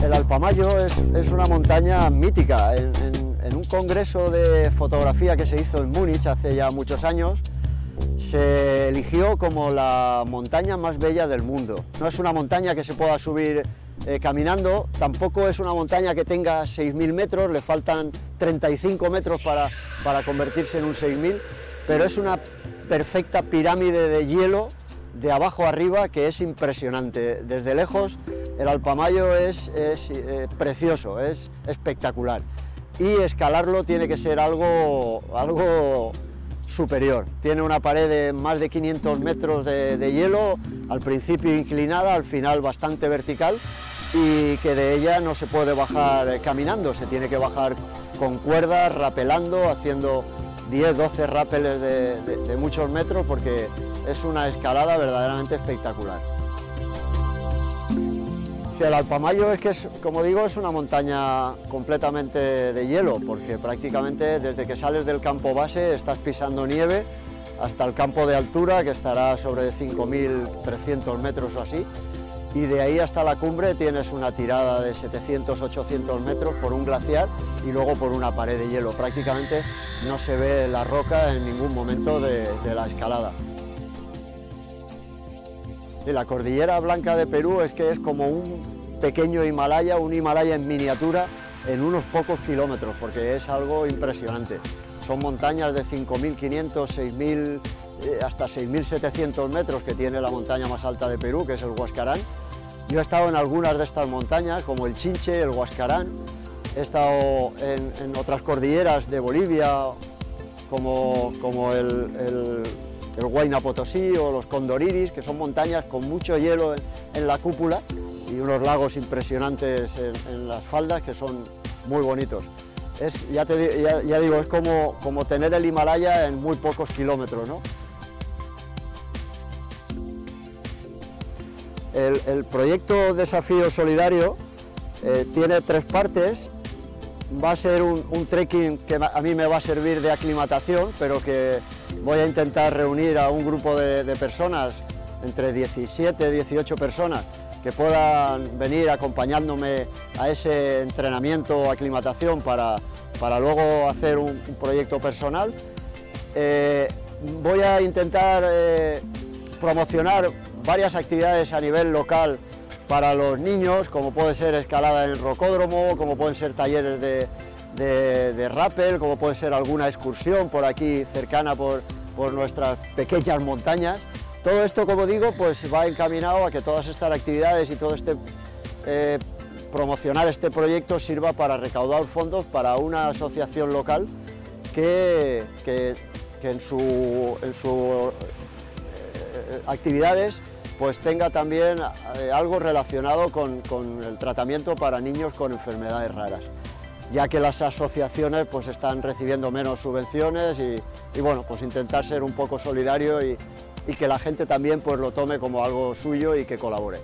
El Alpamayo es una montaña mítica. En un congreso de fotografía que se hizo en Múnich hace ya muchos años, se eligió como la montaña más bella del mundo. No es una montaña que se pueda subir caminando, tampoco es una montaña que tenga 6.000 metros, le faltan 35 metros para convertirse en un 6.000, pero es una perfecta pirámide de hielo de abajo a arriba que es impresionante. Desde lejos el Alpamayo es precioso, es espectacular, y escalarlo tiene que ser algo superior. Tiene una pared de más de 500 metros de hielo, al principio inclinada, al final bastante vertical, y que de ella no se puede bajar caminando, se tiene que bajar con cuerdas, rapelando, haciendo 10-12 rápeles de muchos metros, porque es una escalada verdaderamente espectacular. Sí, el Alpamayo como digo, es una montaña completamente de hielo, porque prácticamente desde que sales del campo base estás pisando nieve hasta el campo de altura, que estará sobre 5.300 metros o así, y de ahí hasta la cumbre tienes una tirada de 700-800 metros por un glaciar y luego por una pared de hielo. Prácticamente no se ve la roca en ningún momento de la escalada. Y la Cordillera Blanca de Perú es como un pequeño Himalaya, un Himalaya en miniatura en unos pocos kilómetros, porque es algo impresionante. Son montañas de 5.500, 6.000, hasta 6.700 metros que tiene la montaña más alta de Perú, que es el Huascarán. Yo he estado en algunas de estas montañas, como el Chinche, el Huascarán. He estado en otras cordilleras de Bolivia, como el Huayna Potosí o los Condoriris, que son montañas con mucho hielo en la cúpula y unos lagos impresionantes en las faldas, que son muy bonitos. Ya digo, es como tener el Himalaya en muy pocos kilómetros, ¿no? El proyecto Desafío Solidario tiene 3 partes. Va a ser un trekking que a mí me va a servir de aclimatación, pero que voy a intentar reunir a un grupo de personas, entre 17 y 18 personas, que puedan venir acompañándome a ese entrenamiento o aclimatación para luego hacer un proyecto personal. Voy a intentar promocionar varias actividades a nivel local para los niños, como puede ser escalada en el rocódromo, como pueden ser talleres de rappel, como puede ser alguna excursión por aquí cercana por nuestras pequeñas montañas. Todo esto, como digo, pues va encaminado a que todas estas actividades y todo promocionar este proyecto sirva para recaudar fondos para una asociación local que en sus actividades pues tenga también algo relacionado con el tratamiento para niños con enfermedades raras, ya que las asociaciones pues están recibiendo menos subvenciones y bueno, pues intentar ser un poco solidario y que la gente también pues lo tome como algo suyo y que colabore.